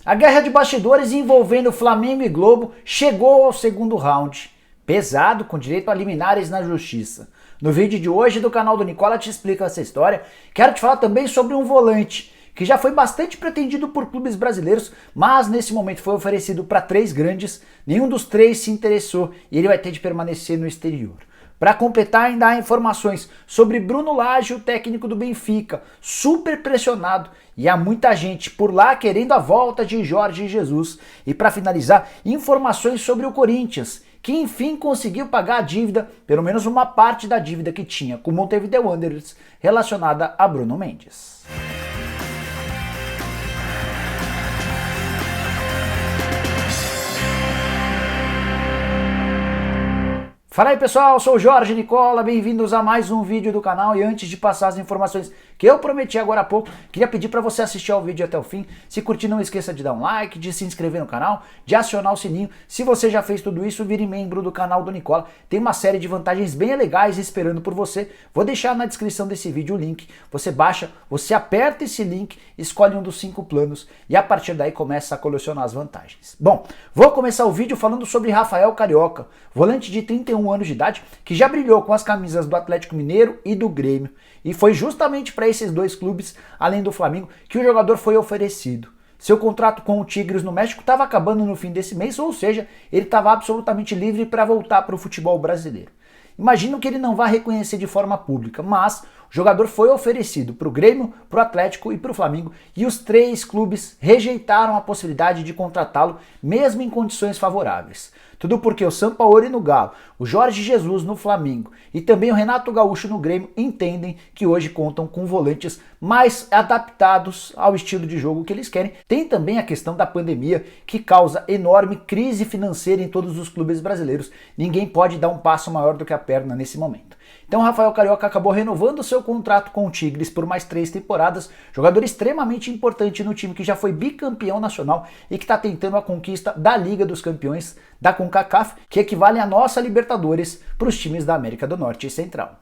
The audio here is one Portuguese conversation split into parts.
A guerra de bastidores envolvendo Flamengo e Globo chegou ao segundo round, pesado, com direito a liminares na justiça. No vídeo de hoje do canal do Nicola te explico essa história. Quero te falar também sobre um volante que já foi bastante pretendido por clubes brasileiros, mas nesse momento foi oferecido para 3 grandes, nenhum dos 3 se interessou e ele vai ter de permanecer no exterior. Para completar, ainda há informações sobre Bruno Lage, o técnico do Benfica, super pressionado, e há muita gente por lá querendo a volta de Jorge Jesus. E para finalizar, informações sobre o Corinthians, que enfim conseguiu pagar a dívida, pelo menos uma parte da dívida que tinha com o Montevideo Wanderers relacionada a Bruno Mendes. Fala aí pessoal, sou o Jorge Nicola, bem-vindos a mais um vídeo do canal. E antes de passar as informações que eu prometi agora há pouco, queria pedir para você assistir ao vídeo até o fim. Se curtir, não esqueça de dar um like, de se inscrever no canal, de acionar o sininho. Se você já fez tudo isso, vire membro do canal do Nicola. Tem uma série de vantagens bem legais esperando por você. Vou deixar na descrição desse vídeo o link. Você baixa, você aperta esse link, escolhe um dos 5 planos e a partir daí começa a colecionar as vantagens. Bom, vou começar o vídeo falando sobre Rafael Carioca, volante de 31 anos de idade, que já brilhou com as camisas do Atlético Mineiro e do Grêmio. E foi justamente para esses 2 clubes, além do Flamengo, que o jogador foi oferecido. Seu contrato com o Tigres no México estava acabando no fim desse mês, ou seja, ele estava absolutamente livre para voltar para o futebol brasileiro. Imagino que ele não vá reconhecer de forma pública, mas o jogador foi oferecido para o Grêmio, para o Atlético e para o Flamengo, e os 3 clubes rejeitaram a possibilidade de contratá-lo, mesmo em condições favoráveis. Tudo porque o Sampaoli no Galo, o Jorge Jesus no Flamengo e também o Renato Gaúcho no Grêmio entendem que hoje contam com volantes mais adaptados ao estilo de jogo que eles querem. Tem também a questão da pandemia, que causa enorme crise financeira em todos os clubes brasileiros. Ninguém pode dar um passo maior do que a perna nesse momento. Então Rafael Carioca acabou renovando seu contrato com o Tigres por mais 3 temporadas, jogador extremamente importante no time que já foi bicampeão nacional e que está tentando a conquista da Liga dos Campeões da CONCACAF, que equivale à nossa Libertadores para os times da América do Norte e Central.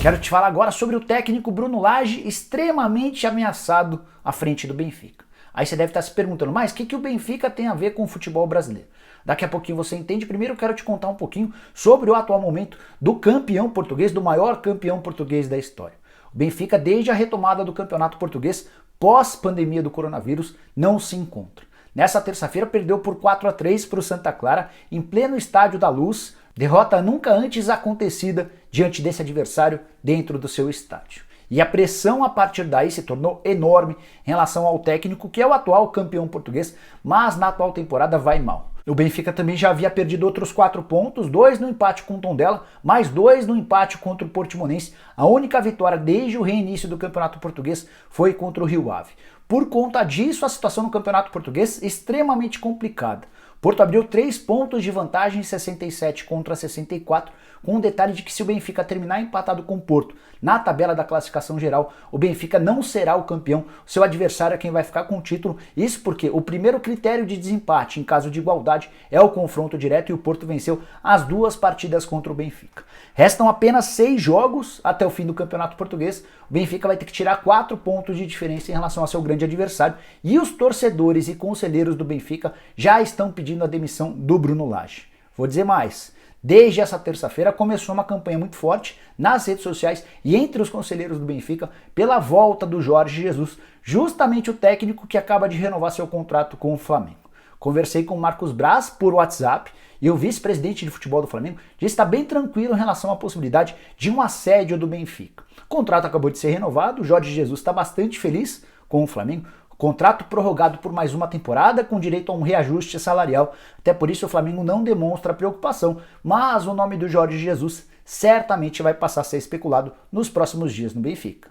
Quero te falar agora sobre o técnico Bruno Lage, extremamente ameaçado à frente do Benfica. Aí você deve estar se perguntando, mas o que o Benfica tem a ver com o futebol brasileiro? Daqui a pouquinho você entende. Primeiro eu quero te contar um pouquinho sobre o atual momento do campeão português, do maior campeão português da história. O Benfica, desde a retomada do campeonato português, pós-pandemia do coronavírus, não se encontra. Nessa terça-feira perdeu por 4-3 para o Santa Clara, em pleno Estádio da Luz, derrota nunca antes acontecida diante desse adversário dentro do seu estádio. E a pressão a partir daí se tornou enorme em relação ao técnico, que é o atual campeão português, mas na atual temporada vai mal. O Benfica também já havia perdido outros 4 pontos, 2 no empate com o Tondela, mais 2 no empate contra o Portimonense. A única vitória desde o reinício do campeonato português foi contra o Rio Ave. Por conta disso, a situação no campeonato português é extremamente complicada. Porto abriu 3 pontos de vantagem, 67 contra 64, com o detalhe de que se o Benfica terminar empatado com o Porto na tabela da classificação geral, o Benfica não será o campeão, o seu adversário é quem vai ficar com o título. Isso porque o primeiro critério de desempate em caso de igualdade é o confronto direto e o Porto venceu as 2 partidas contra o Benfica. Restam apenas 6 jogos até o fim do campeonato português. O Benfica vai ter que tirar 4 pontos de diferença em relação ao seu grande adversário e os torcedores e conselheiros do Benfica já estão pedindo a demissão do Bruno Lage. Vou dizer mais. Desde essa terça-feira começou uma campanha muito forte nas redes sociais e entre os conselheiros do Benfica pela volta do Jorge Jesus, justamente o técnico que acaba de renovar seu contrato com o Flamengo. Conversei com o Marcos Braz por WhatsApp e o vice-presidente de futebol do Flamengo disse estar bem tranquilo em relação à possibilidade de um assédio do Benfica. O contrato acabou de ser renovado, o Jorge Jesus está bastante feliz com o Flamengo. Contrato prorrogado por mais uma temporada com direito a um reajuste salarial. Até por isso o Flamengo não demonstra preocupação, mas o nome do Jorge Jesus certamente vai passar a ser especulado nos próximos dias no Benfica.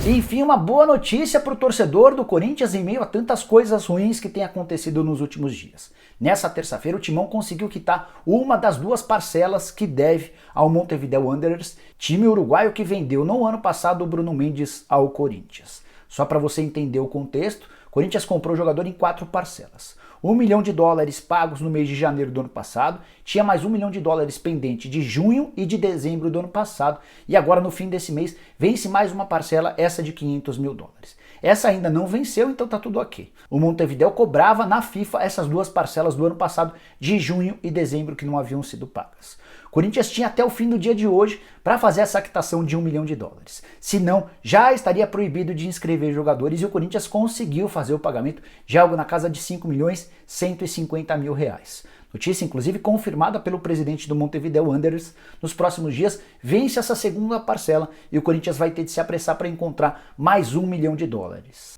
E, enfim, uma boa notícia para o torcedor do Corinthians em meio a tantas coisas ruins que têm acontecido nos últimos dias. Nessa terça-feira o Timão conseguiu quitar uma das 2 parcelas que deve ao Montevideo Wanderers, time uruguaio que vendeu no ano passado o Bruno Mendes ao Corinthians. Só para você entender o contexto, o Corinthians comprou o jogador em 4 parcelas. $1 milhão pagos no mês de janeiro do ano passado, tinha mais $1 milhão pendente de junho e de dezembro do ano passado, e agora no fim desse mês vence mais uma parcela, essa de $500 mil. Essa ainda não venceu, então tá tudo ok. O Montevideo cobrava na FIFA essas duas parcelas do ano passado, de junho e dezembro, que não haviam sido pagas. O Corinthians tinha até o fim do dia de hoje para fazer essa quitação de US$ 1 milhão. Senão, já estaria proibido de inscrever jogadores e o Corinthians conseguiu fazer o pagamento de algo na casa de R$ 5.150.000. Notícia, inclusive, confirmada pelo presidente do Montevideo Wanderers. Nos próximos dias, vence essa segunda parcela e o Corinthians vai ter de se apressar para encontrar mais US$ 1 milhão.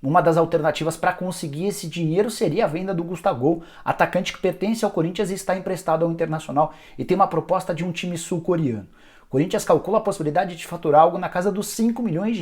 Uma das alternativas para conseguir esse dinheiro seria a venda do Gustavo, atacante que pertence ao Corinthians e está emprestado ao Internacional e tem uma proposta de um time sul-coreano. O Corinthians calcula a possibilidade de faturar algo na casa dos R$ 5 milhões,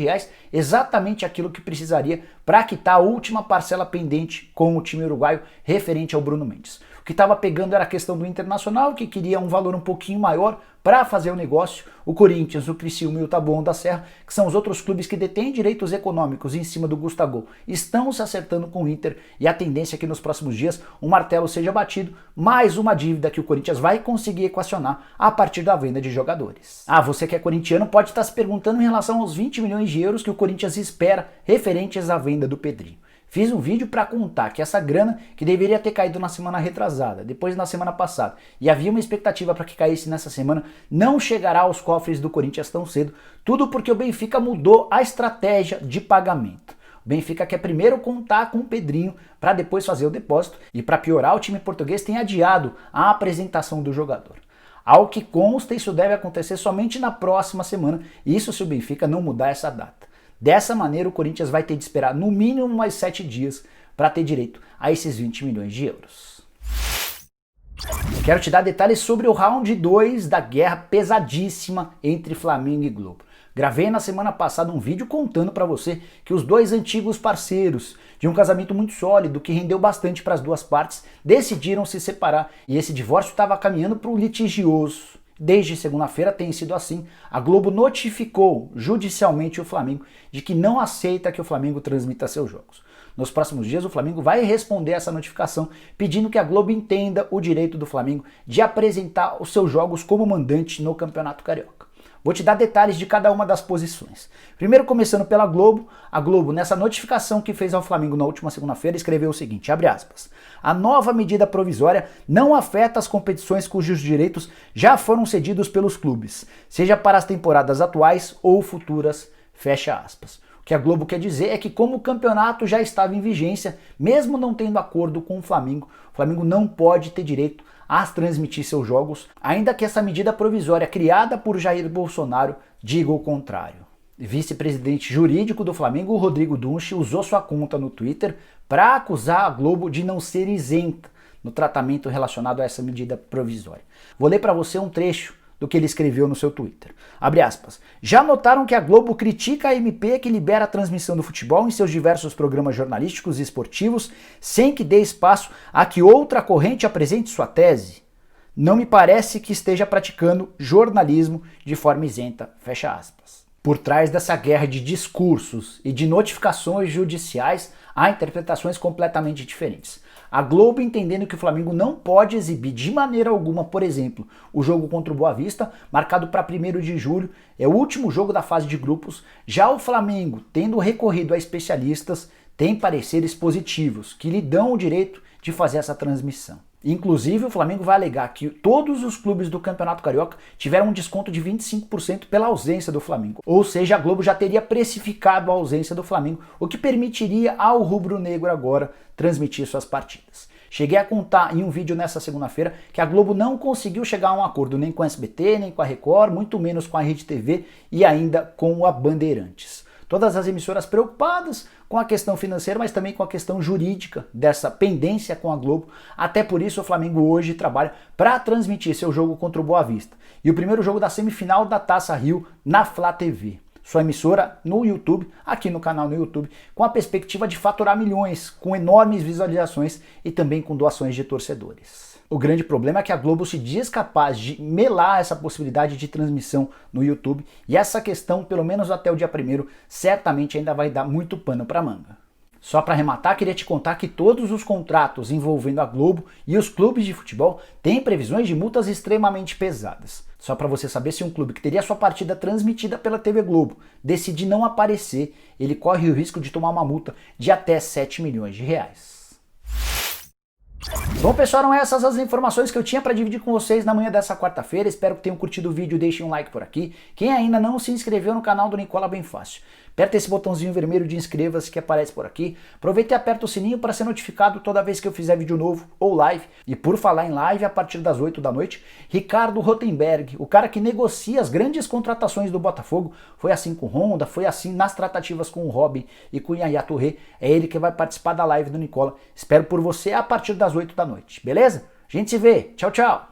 exatamente aquilo que precisaria para quitar a última parcela pendente com o time uruguaio referente ao Bruno Mendes. O que estava pegando era a questão do Internacional, que queria um valor um pouquinho maior para fazer o negócio. O Corinthians, o Criciúma e o Taboão da Serra, que são os outros clubes que detêm direitos econômicos em cima do Gustavo, estão se acertando com o Inter e a tendência é que nos próximos dias o martelo seja batido, mais uma dívida que o Corinthians vai conseguir equacionar a partir da venda de jogadores. Você que é corintiano pode estar se perguntando em relação aos 20 milhões de euros que o Corinthians espera referentes à venda do Pedrinho. Fiz um vídeo para contar que essa grana, que deveria ter caído na semana retrasada, depois na semana passada, e havia uma expectativa para que caísse nessa semana, não chegará aos cofres do Corinthians tão cedo, tudo porque o Benfica mudou a estratégia de pagamento. O Benfica quer primeiro contar com o Pedrinho para depois fazer o depósito, e para piorar, o time português tem adiado a apresentação do jogador. Ao que consta, isso deve acontecer somente na próxima semana, isso se o Benfica não mudar essa data. Dessa maneira, o Corinthians vai ter de esperar no mínimo mais 7 dias para ter direito a esses 20 milhões de euros. Quero te dar detalhes sobre o round 2 da guerra pesadíssima entre Flamengo e Globo. Gravei na semana passada um vídeo contando para você que os dois antigos parceiros de um casamento muito sólido, que rendeu bastante para as duas partes, decidiram se separar e esse divórcio estava caminhando para o litigioso. Desde segunda-feira tem sido assim. A Globo notificou judicialmente o Flamengo de que não aceita que o Flamengo transmita seus jogos. Nos próximos dias o Flamengo vai responder essa notificação pedindo que a Globo entenda o direito do Flamengo de apresentar os seus jogos como mandante no Campeonato Carioca. Vou te dar detalhes de cada uma das posições. Primeiro, começando pela Globo, a Globo, nessa notificação que fez ao Flamengo na última segunda-feira, escreveu o seguinte, abre aspas, a nova medida provisória não afeta as competições cujos direitos já foram cedidos pelos clubes, seja para as temporadas atuais ou futuras, fecha aspas. O que a Globo quer dizer é que como o campeonato já estava em vigência, mesmo não tendo acordo com o Flamengo não pode ter direito a transmitir seus jogos, ainda que essa medida provisória criada por Jair Bolsonaro diga o contrário. Vice-presidente jurídico do Flamengo, Rodrigo Dunche, usou sua conta no Twitter para acusar a Globo de não ser isenta no tratamento relacionado a essa medida provisória. Vou ler para você um trecho do que ele escreveu no seu Twitter. Abre aspas. Já notaram que a Globo critica a MP que libera a transmissão do futebol em seus diversos programas jornalísticos e esportivos sem que dê espaço a que outra corrente apresente sua tese? Não me parece que esteja praticando jornalismo de forma isenta, fecha aspas. Por trás dessa guerra de discursos e de notificações judiciais, há interpretações completamente diferentes. A Globo entendendo que o Flamengo não pode exibir de maneira alguma, por exemplo, o jogo contra o Boa Vista, marcado para 1º de julho, é o último jogo da fase de grupos. Já o Flamengo, tendo recorrido a especialistas, tem pareceres positivos, que lhe dão o direito de fazer essa transmissão. Inclusive, o Flamengo vai alegar que todos os clubes do Campeonato Carioca tiveram um desconto de 25% pela ausência do Flamengo. Ou seja, a Globo já teria precificado a ausência do Flamengo, o que permitiria ao rubro-negro agora transmitir suas partidas. Cheguei a contar em um vídeo nessa segunda-feira que a Globo não conseguiu chegar a um acordo nem com a SBT, nem com a Record, muito menos com a Rede TV e ainda com a Bandeirantes. Todas as emissoras preocupadas com a questão financeira, mas também com a questão jurídica dessa pendência com a Globo. Até por isso o Flamengo hoje trabalha para transmitir seu jogo contra o Boa Vista. E o primeiro jogo da semifinal da Taça Rio na Flá TV. Sua emissora no YouTube, aqui no canal no YouTube, com a perspectiva de faturar milhões, com enormes visualizações e também com doações de torcedores. O grande problema é que a Globo se diz capaz de melar essa possibilidade de transmissão no YouTube e essa questão, pelo menos até o dia 1º, certamente ainda vai dar muito pano para manga. Só para arrematar, queria te contar que todos os contratos envolvendo a Globo e os clubes de futebol têm previsões de multas extremamente pesadas. Só para você saber, se um clube que teria sua partida transmitida pela TV Globo decidir não aparecer, ele corre o risco de tomar uma multa de até 7 milhões de reais. Bom, pessoal, eram essas as informações que eu tinha para dividir com vocês na manhã dessa quarta-feira. Espero que tenham curtido o vídeo, deixem um like por aqui. Quem ainda não se inscreveu no canal do Nicola Bem Fácil, aperta esse botãozinho vermelho de inscreva-se que aparece por aqui. Aproveita e aperta o sininho para ser notificado toda vez que eu fizer vídeo novo ou live. E por falar em live, a partir das 8 da noite, Ricardo Rotenberg, o cara que negocia as grandes contratações do Botafogo, foi assim com Honda, foi assim nas tratativas com o Robin e com o Yaya Touré. É ele que vai participar da live do Nicola. Espero por você a partir das 8 da noite, beleza? A gente se vê. Tchau, tchau.